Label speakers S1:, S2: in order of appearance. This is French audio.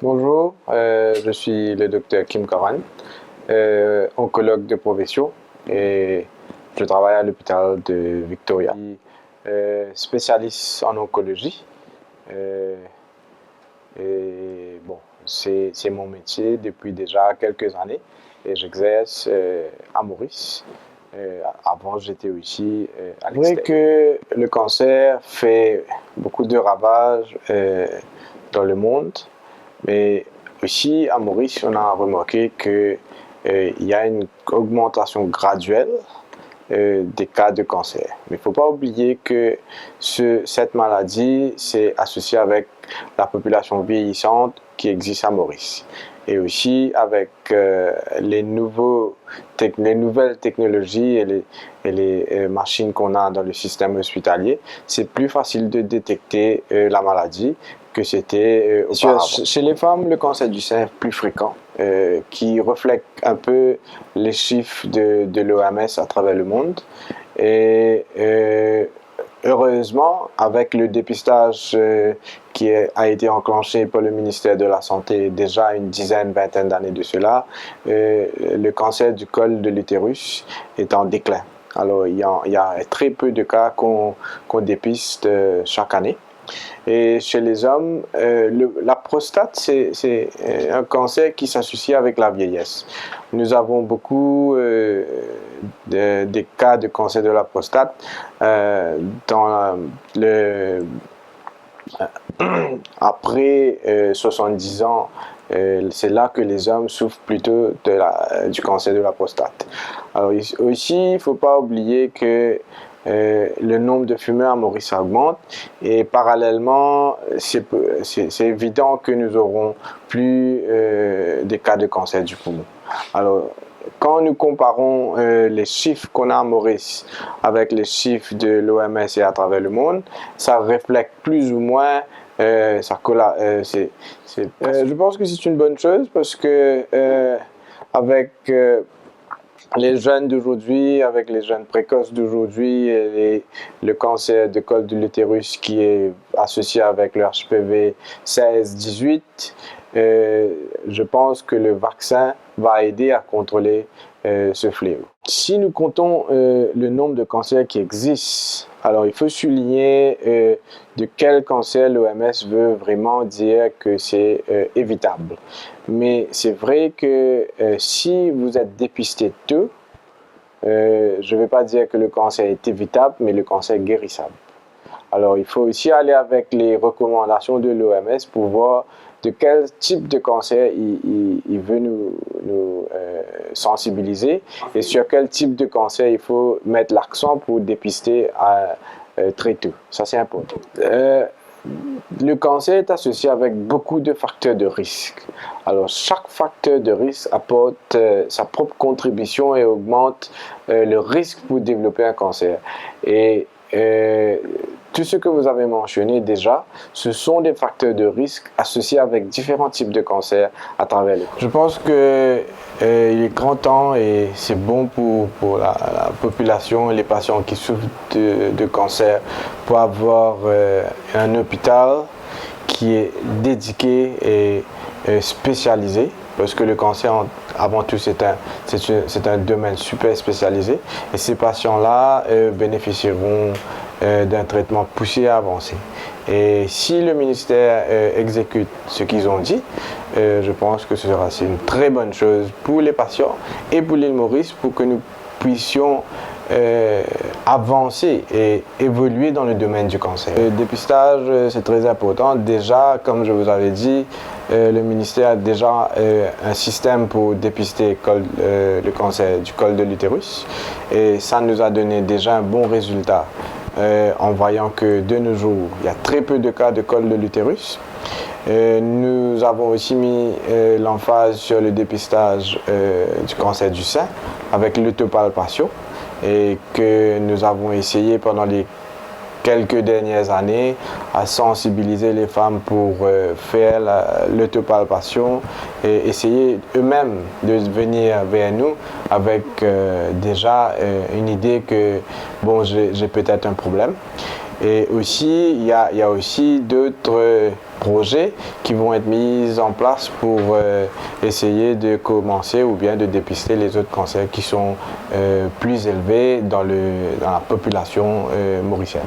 S1: Bonjour, je suis le docteur Kim Karan, oncologue de profession et je travaille à l'hôpital de Victoria. Je suis spécialiste en oncologie euh, et bon, c'est mon métier depuis déjà quelques années et j'exerce à Maurice. Avant, j'étais aussi à l'extérieur. C'est vrai que le cancer fait beaucoup de ravages dans le monde. Mais aussi, à Maurice, on a remarqué qu'il y a une augmentation graduelle des cas de cancer. Mais il ne faut pas oublier que cette maladie, c'est associé avec la population vieillissante qui existe à Maurice. Et aussi avec les nouvelles technologies et les machines qu'on a dans le système hospitalier, c'est plus facile de détecter la maladie que c'était auparavant. Chez les femmes, le cancer du sein est plus fréquent, qui reflète un peu les chiffres de l'OMS à travers le monde. Et heureusement, avec le dépistage qui a été enclenché par le ministère de la Santé déjà une dizaine, vingtaine d'années de cela, le cancer du col de l'utérus est en déclin. Alors, il y a très peu de cas qu'on dépiste chaque année. Et chez les hommes, la prostate, c'est un cancer qui s'associe avec la vieillesse. Nous avons beaucoup des cas de cancer de la prostate dans après 70 ans. C'est là que les hommes souffrent plutôt du cancer de la prostate. Alors aussi, il ne faut pas oublier que le nombre de fumeurs à Maurice augmente et parallèlement, c'est évident que nous aurons plus des cas de cancer du poumon. Alors, quand nous comparons les chiffres qu'on a à Maurice avec les chiffres de l'OMS et à travers le monde, ça reflète plus ou moins je pense que c'est une bonne chose parce que avec les jeunes d'aujourd'hui, avec les jeunes précoces d'aujourd'hui, et le cancer de col de l'utérus qui est associé avec le HPV 16-18, je pense que le vaccin va aider à contrôler ce fléau. Si nous comptons le nombre de cancers qui existent, alors il faut souligner de quel cancer l'OMS veut vraiment dire que c'est évitable. Mais c'est vrai que si vous êtes dépisté tôt, je ne vais pas dire que le cancer est évitable, mais le cancer est guérissable. Alors, il faut aussi aller avec les recommandations de l'OMS pour voir de quel type de cancer il veut nous sensibiliser et sur quel type de cancer il faut mettre l'accent pour dépister très tôt. Ça, c'est important. Le cancer est associé avec beaucoup de facteurs de risque. Alors, chaque facteur de risque apporte sa propre contribution et augmente le risque pour développer un cancer. Et tout ce que vous avez mentionné déjà, ce sont des facteurs de risque associés avec différents types de cancers à travers le monde. Je pense que il est grand temps et c'est bon pour la population et les patients qui souffrent de cancer pour avoir un hôpital qui est dédié et spécialisé. Parce que le cancer, avant tout, c'est un domaine super spécialisé. Et ces patients-là bénéficieront d'un traitement poussé et avancé. Et si le ministère exécute ce qu'ils ont dit, je pense que ce sera une très bonne chose pour les patients et pour l'île Maurice pour que nous puissions avancer et évoluer dans le domaine du cancer. Le dépistage, c'est très important. Déjà, comme je vous avais dit, le ministère a déjà un système pour dépister le cancer du col de l'utérus et ça nous a donné déjà un bon résultat en voyant que de nos jours, il y a très peu de cas de col de l'utérus. Nous avons aussi mis l'emphase sur le dépistage du cancer du sein avec l'autopalpation et que nous avons essayé pendant les quelques dernières années à sensibiliser les femmes pour faire l'autopalpation et essayer eux-mêmes de venir vers nous avec déjà une idée que bon, j'ai peut-être un problème. Et aussi, il y a aussi d'autres projets qui vont être mis en place pour essayer de commencer ou bien de dépister les autres cancers qui sont plus élevés dans la population mauricienne.